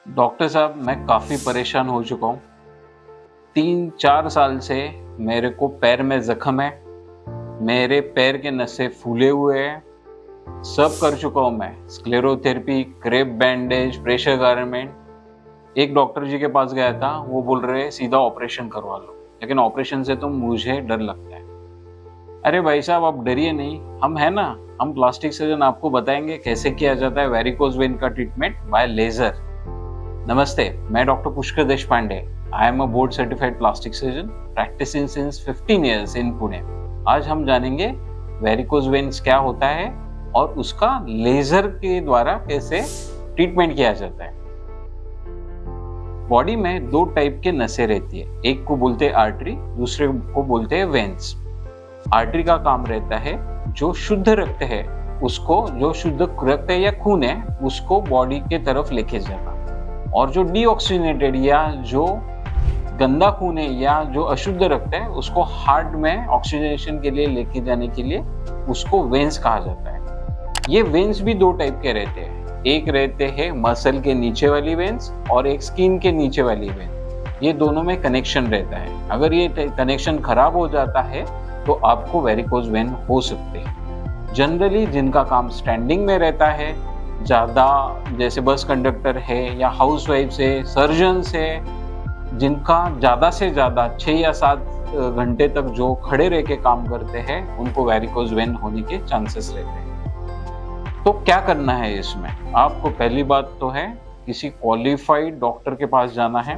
Doctor साहब, मैं काफ़ी परेशान हो चुका हूँ। 3-4 साल से मेरे को पैर में ज़ख्म है, मेरे पैर के नसें फूले हुए हैं, सब कर चुका हूँ मैं। Sclerotherapy, crepe bandage, pressure garment. एक डॉक्टर जी के पास गया था, वो बोल रहे हैं सीधा ऑपरेशन करवा लो, लेकिन ऑपरेशन से तो मुझे डर लगता है। अरे भाई साहब, आप डरिए नहीं, हम हैं ना, हम प्लास्टिक सर्जन आपको बताएंगे कैसे किया जाता है वेरिकोज वेन का ट्रीटमेंट बाय लेजर। नमस्ते, मैं doctor Pushkar Deshpande. I am a board certified plastic surgeon practicing since 15 years in Pune. आज हम जानेंगे वेरिकोज वेन्स क्या होता है और उसका लेजर के द्वारा कैसे ट्रीटमेंट किया जाता है। बॉडी में दो टाइप के नसें रहती है, एक को बोलते हैं आर्टरी, दूसरे को बोलते हैं वेन्स। आर्टरी का काम रहता है जो शुद्ध रक्त है उसको, जो शुद्ध रक्त है या खून है उसको बॉडी के तरफ लेके जाना, और जो डीऑक्सीजनेटेड या जो गंदा खून है या जो अशुद्ध रक्त है उसको हार्ट में ऑक्सीजनेशन के लिए लेके जाने के लिए उसको वेन्स कहा जाता है। ये वेन्स भी दो टाइप के रहते हैं, एक रहते हैं मसल के नीचे वाली वेन्स और एक स्किन के नीचे वाली वेन। ये दोनों में कनेक्शन रहता है, अगर ये कनेक्शन खराब हो जाता है तो आपको वेरिकोज वेन हो सकते हैं। जनरली जिनका काम स्टैंडिंग में रहता है ज़्यादा, जैसे बस कंडक्टर है या हाउस वाइफ है, सर्जन्स है, जिनका ज़्यादा से ज़्यादा 6 या 7 घंटे तक जो खड़े रह के काम करते हैं, उनको वेरिकोज वेन होने के चांसेस रहते हैं। तो क्या करना है इसमें? आपको पहली बात तो है किसी क्वालिफाइड डॉक्टर के पास जाना है,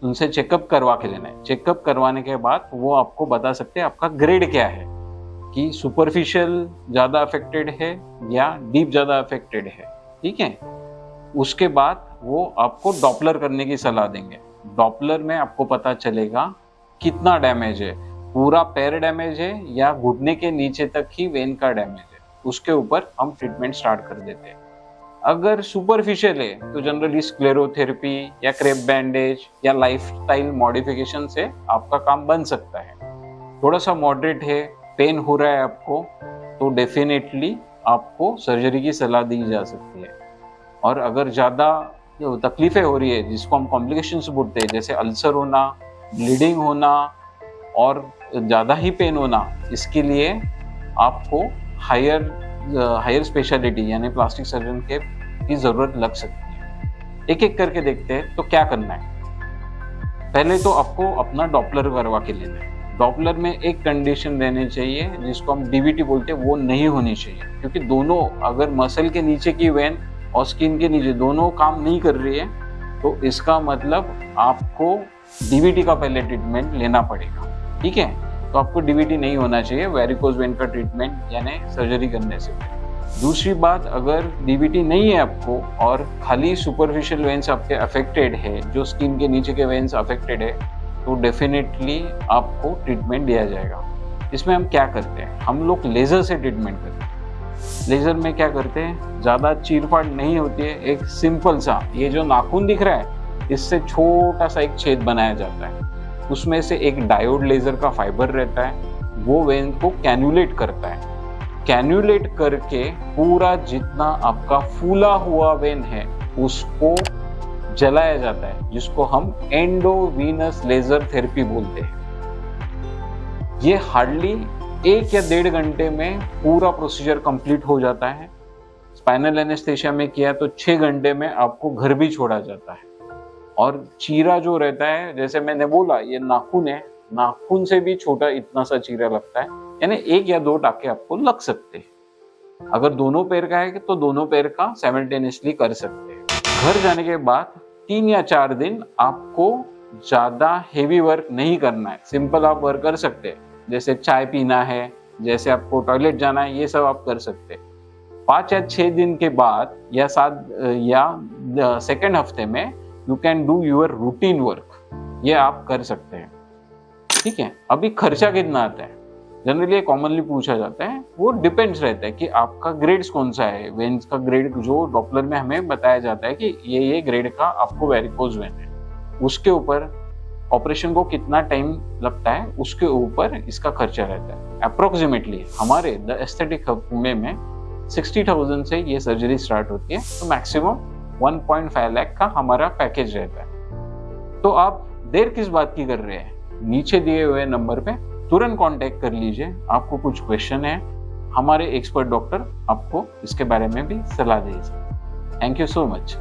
उनसे चेकअप करवा के लेना है। चेकअप करवाने के बाद वो आपको बता सकते हैं आपका ग्रेड क्या है, कि सुपरफिशियल ज़्यादा अफेक्टेड है या डीप ज़्यादा अफेक्टेड है। ठीक है, उसके बाद वो आपको डॉपलर करने की सलाह देंगे। डॉपलर में आपको पता चलेगा कितना डैमेज है, पूरा पैर डैमेज है या घुटने के नीचे तक ही वेन का डैमेज है, उसके ऊपर हम ट्रीटमेंट स्टार्ट कर देते हैं। अगर सुपरफिशियल है तो जनरली स्क्लेरोथेरेपी या क्रेप बैंडेज या लाइफस्टाइल मॉडिफिकेशन से आपका काम बन सकता है। थोड़ा सा मॉडरेट है, पेन हो रहा है आपको, तो डेफिनेटली आपको सर्जरी की सलाह दी जा सकती है। और अगर ज़्यादा तकलीफें हो रही है, जिसको हम कॉम्प्लिकेशंस बोलते हैं, जैसे अल्सर होना, ब्लीडिंग होना और ज़्यादा ही पेन होना, इसके लिए आपको हायर स्पेशलिटी यानी प्लास्टिक सर्जन की ज़रूरत लग सकती है। एक एक करके देखते हैं तो क्या करना है। पहले तो आपको अपना डॉपलर करवा के लेना है। डॉपलर में एक कंडीशन रहनी चाहिए जिसको हम डीवीटी बोलते हैं, वो नहीं होनी चाहिए, क्योंकि दोनों, अगर मसल के नीचे की वेन और स्किन के नीचे दोनों काम नहीं कर रही है तो इसका मतलब आपको डीवीटी का पहले ट्रीटमेंट लेना पड़ेगा। ठीक है, तो आपको डीवीटी नहीं होना चाहिए वेरिकोज वेन का ट्रीटमेंट यानी सर्जरी करने से। दूसरी बात, अगर डीवीटी नहीं है आपको और खाली सुपरफिशियल वेन्स आपके अफेक्टेड है, जो स्किन के नीचे के वेन्स अफेक्टेड है, तो डेफिनेटली आपको ट्रीटमेंट दिया जाएगा। इसमें हम क्या करते हैं, हम लोग लेज़र से ट्रीटमेंट करते हैं। लेज़र में क्या करते हैं, ज़्यादा चीरफाड़ नहीं होती है, एक सिंपल सा, ये जो नाखून दिख रहा है इससे छोटा सा एक छेद बनाया जाता है, उसमें से एक डायोड लेज़र का फाइबर रहता है, वो वेन को कैन्युलेट करता है। कैन्युलेट करके पूरा जितना आपका फूला हुआ वेन है उसको जलाया जाता है, जिसको हम एंडोवीनस लेजर थेरेपी बोलते हैं। ये हार्डली 1 या 1.5 घंटे में पूरा प्रोसीजर कंप्लीट हो जाता है। स्पाइनल एनेस्थेशिया में किया तो 6 घंटे में आपको घर भी छोड़ा जाता है। और चीरा जो रहता है, जैसे मैंने बोला ये नाखून है, नाखून से भी छोटा इतना सा चीरा लगता है, यानी 1 या 2 टाके आपको लग सकते हैं। अगर दोनों पैर का है तो दोनों पैर का साइमल्टेनियसली कर सकते हैं। घर जाने के बाद 3 या 4 दिन आपको ज़्यादा हेवी वर्क नहीं करना है, सिंपल आप वर्क कर सकते हैं, जैसे चाय पीना है, जैसे आपको टॉयलेट जाना है, ये सब आप कर सकते हैं। 5 या 6 दिन के बाद या 7 या सेकेंड हफ्ते में you can do your routine work, ये आप कर सकते हैं। ठीक है, अभी खर्चा कितना आता है, जनरली कॉमनली पूछा जाता है, वो डिपेंड्स रहता है कि आपका ग्रेड्स कौन सा है। वेन्स का ग्रेड जो डॉपलर में हमें बताया जाता है कि ये ग्रेड का आपको वेरिकोज वेन है, उसके ऊपर ऑपरेशन को कितना टाइम लगता है उसके ऊपर इसका खर्चा रहता है। अप्रोक्सीमेटली हमारे द एस्थेटिक हब पुणे में 60,000 से ये सर्जरी स्टार्ट होती है, तो मैक्सिमम 1.5 लाख का हमारा पैकेज रहता है। तो आप देर किस बात की कर रहे हैं, नीचे दिए हुए नंबर पे तुरंत कांटेक्ट कर लीजिए। आपको कुछ क्वेश्चन है, हमारे एक्सपर्ट डॉक्टर आपको इसके बारे में भी सलाह देंगे। Thank you so much.